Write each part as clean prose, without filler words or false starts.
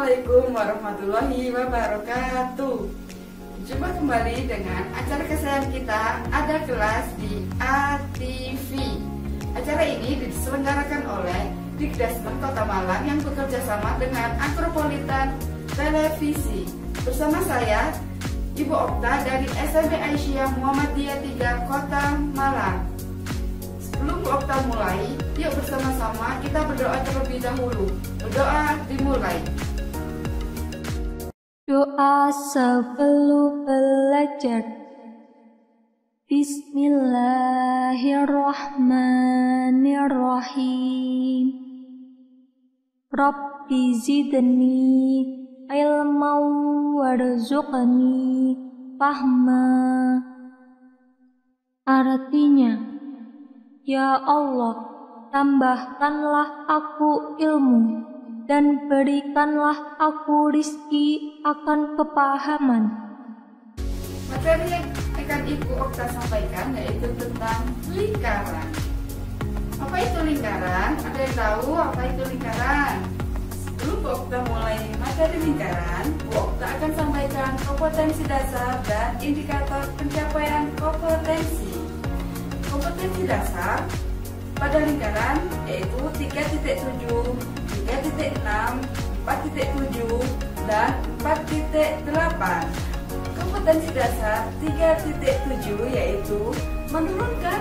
Assalamualaikum warahmatullahi wabarakatuh. Jumpa kembali dengan acara kesayangan kita, Ada Kelas di ATV. Acara ini diselenggarakan oleh Dikdasmen Kota Malang yang bekerja sama dengan Akropolitan Televisi. Bersama saya, Ibu Okta dari SMP Aisyah Muhammadiyah 3 Kota Malang. Sebelum Bu Okta mulai, yuk bersama-sama kita berdoa terlebih dahulu. Berdoa dimulai. Doa sebelum belajar. Bismillahirrahmanirrahim. Rabbi zidni ilman warzuqni fahma. Artinya, ya Allah, tambahkanlah aku ilmu dan berikanlah aku rizki akan kepahaman. Materi yang akan Ibu Okta sampaikan yaitu tentang lingkaran. Apa itu lingkaran? Ada yang tahu apa itu lingkaran? Sebelum Bu Okta mulai materi lingkaran, Bu Okta akan sampaikan kompetensi dasar dan indikator pencapaian kompetensi. Kompetensi dasar pada lingkaran yaitu 3.7, 3.6, 4.7, dan 4.8. Kompetensi dasar 3.7 yaitu menurunkan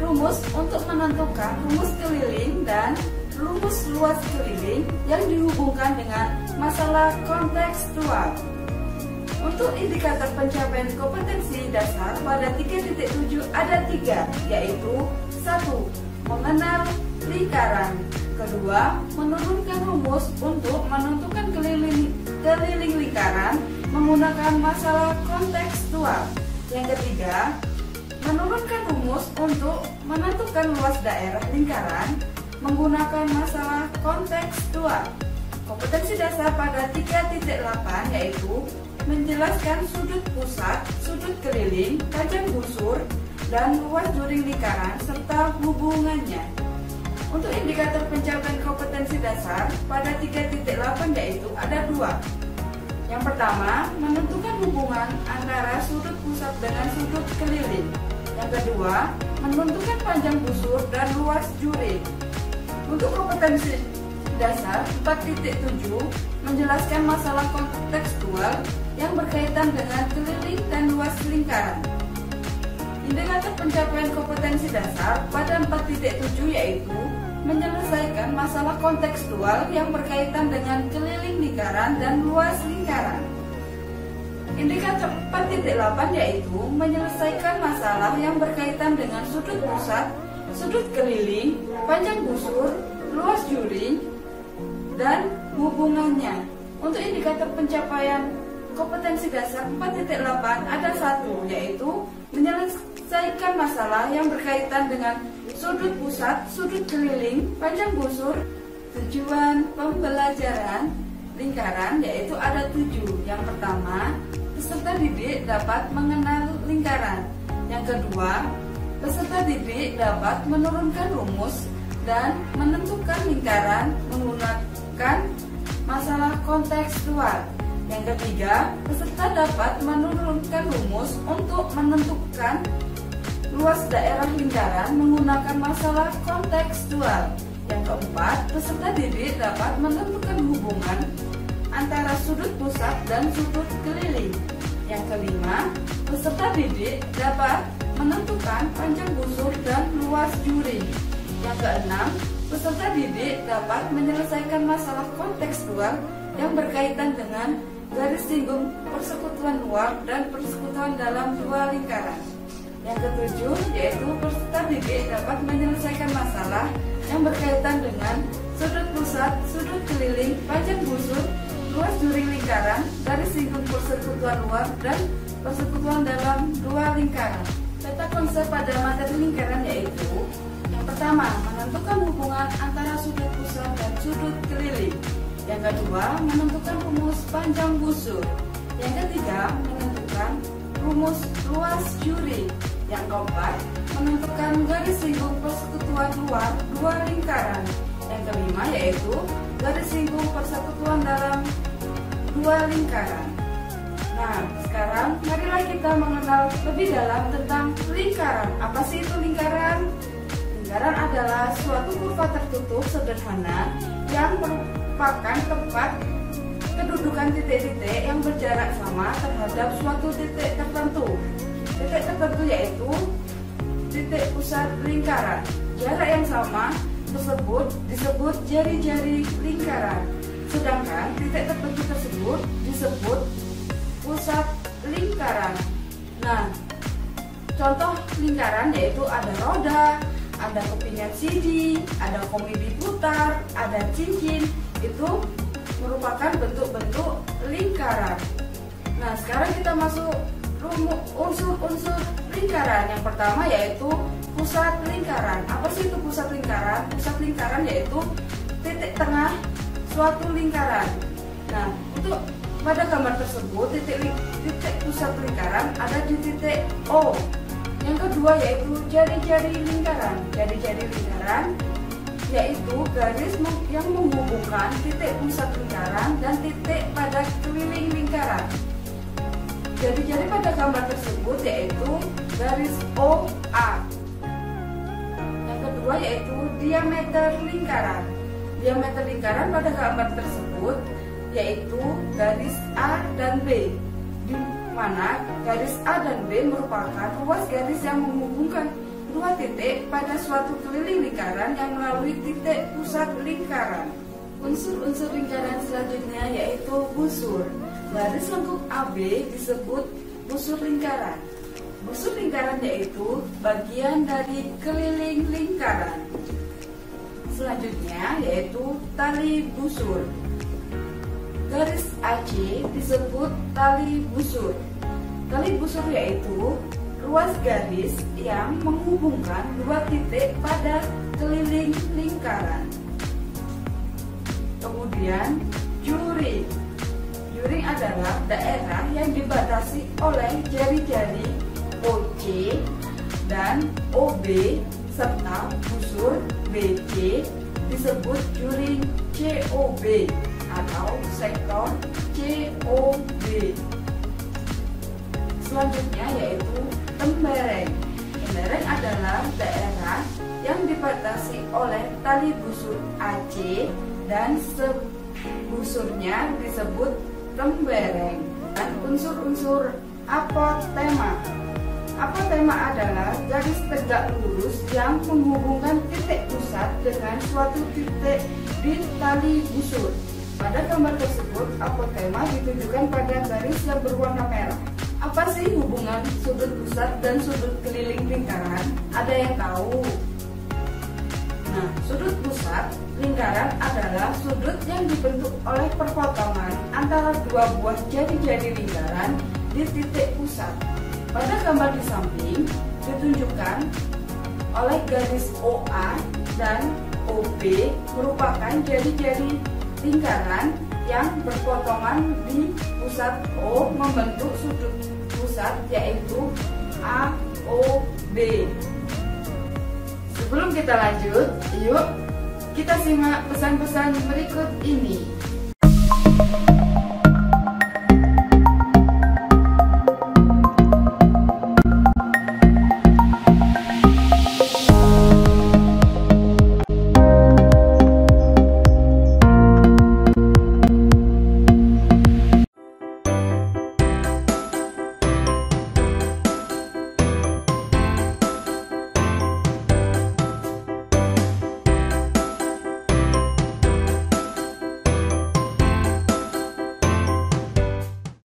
rumus untuk menentukan rumus keliling dan rumus luas keliling yang dihubungkan dengan masalah kontekstual. Untuk indikator pencapaian kompetensi dasar pada 3.7 ada 3, yaitu 1. Mengenal lingkaran. Kedua, menurunkan rumus untuk menentukan keliling lingkaran menggunakan masalah kontekstual. Yang ketiga, menurunkan rumus untuk menentukan luas daerah lingkaran menggunakan masalah kontekstual. Kompetensi dasar pada 3.8 yaitu menjelaskan sudut pusat, sudut keliling, panjang busur, dan luas juring lingkaran serta hubungannya. Untuk indikator pencapaian kompetensi dasar pada 3.8 yaitu ada 2. Yang pertama, menentukan hubungan antara sudut pusat dengan sudut keliling. Yang kedua, menentukan panjang busur dan luas juring. Untuk kompetensi dasar 4.7 menjelaskan masalah kontekstual yang berkaitan dengan keliling dan luas lingkaran. Indikator pencapaian kompetensi dasar pada 4.7 yaitu menyelesaikan masalah kontekstual yang berkaitan dengan keliling lingkaran dan luas lingkaran. Indikator 4.8 yaitu menyelesaikan masalah yang berkaitan dengan sudut pusat, sudut keliling, panjang busur, luas juring, dan hubungannya. Untuk indikator pencapaian kompetensi dasar 4.8 ada 1, yaitu menyelesaikan masalah yang berkaitan dengan sudut pusat, sudut keliling, panjang busur. Tujuan pembelajaran lingkaran yaitu ada 7. Yang pertama, peserta didik dapat mengenal lingkaran. Yang kedua, peserta didik dapat menurunkan rumus dan menentukan lingkaran menggunakan masalah kontekstual. Yang ketiga, peserta dapat menurunkan rumus untuk menentukan luas daerah lingkaran menggunakan masalah kontekstual. Yang keempat, peserta didik dapat menentukan hubungan antara sudut pusat dan sudut keliling. Yang kelima, peserta didik dapat menentukan panjang busur dan luas juring. Yang keenam, peserta didik dapat menyelesaikan masalah kontekstual yang berkaitan dengan garis singgung persekutuan luar dan persekutuan dalam dua lingkaran. Yang ketujuh, yaitu peserta didik dapat menyelesaikan masalah yang berkaitan dengan sudut pusat, sudut keliling, panjang busur, luas juring lingkaran, garis singgung persekutuan luar, dan persekutuan dalam dua lingkaran. Peta konsep pada materi lingkaran yaitu yang pertama, menentukan hubungan antara sudut pusat dan sudut keliling. Yang kedua, menentukan rumus panjang busur. Yang ketiga, menentukan rumus luas juring. Yang keempat, menentukan garis singgung persekutuan luar dua lingkaran. Yang kelima yaitu garis lingkup persatuan dalam dua lingkaran. Nah, sekarang marilah kita mengenal lebih dalam tentang lingkaran. Apa sih itu lingkaran? Lingkaran adalah suatu kurva tertutup sederhana yang merupakan tempat kedudukan titik-titik yang berjarak sama terhadap suatu titik tertentu. Titik tertentu yaitu titik pusat lingkaran. Jarak yang sama tersebut disebut jari-jari lingkaran. Sedangkan titik tertentu tersebut disebut pusat lingkaran. Nah, contoh lingkaran yaitu ada roda, ada kepingan CD, ada komedi putar, ada cincin. Itu merupakan bentuk-bentuk lingkaran. Nah, sekarang kita masuk unsur-unsur lingkaran. Yang pertama yaitu pusat lingkaran. Apa sih itu pusat lingkaran? Pusat lingkaran yaitu titik tengah suatu lingkaran. Nah, untuk pada gambar tersebut titik pusat lingkaran ada di titik O. Yang kedua yaitu jari-jari lingkaran. Jari-jari lingkaran yaitu garis yang menghubungkan titik pusat lingkaran dan titik pada keliling lingkaran. Jari-jari pada gambar tersebut yaitu garis OA. Yang kedua yaitu diameter lingkaran. Diameter lingkaran pada gambar tersebut yaitu garis A dan B, di mana garis A dan B merupakan ruas garis yang menghubungkan dua titik pada suatu keliling lingkaran yang melalui titik pusat lingkaran. Unsur-unsur lingkaran selanjutnya yaitu busur. Garis lengkung AB disebut busur lingkaran. Busur lingkaran yaitu bagian dari keliling lingkaran. Selanjutnya yaitu tali busur. Garis AC disebut tali busur. Tali busur yaitu ruas garis yang menghubungkan dua titik pada keliling lingkaran. Kemudian juring. Juring adalah daerah yang dibatasi oleh jari-jari OC dan OB serta busur BC disebut juring COB atau sektor COB. Selanjutnya yaitu tembereng. Tembereng adalah daerah yang dibatasi oleh tali busur AC dan sebusurnya disebut tembereng. Dan unsur-unsur apotema. Apotema adalah garis tegak lurus yang menghubungkan titik pusat dengan suatu titik di tali busur. Pada gambar tersebut, apotema ditunjukkan pada garis yang berwarna merah. Apa sih hubungan sudut pusat dan sudut keliling lingkaran? Ada yang tahu? Nah, sudut pusat lingkaran adalah sudut yang dibentuk oleh perpotongan antara dua buah jari-jari lingkaran di titik pusat. Pada gambar di samping ditunjukkan oleh garis OA dan OB merupakan jari-jari lingkaran yang berpotongan di pusat O membentuk sudut pusat yaitu AOB. Sebelum kita lanjut, yuk kita simak pesan-pesan berikut ini.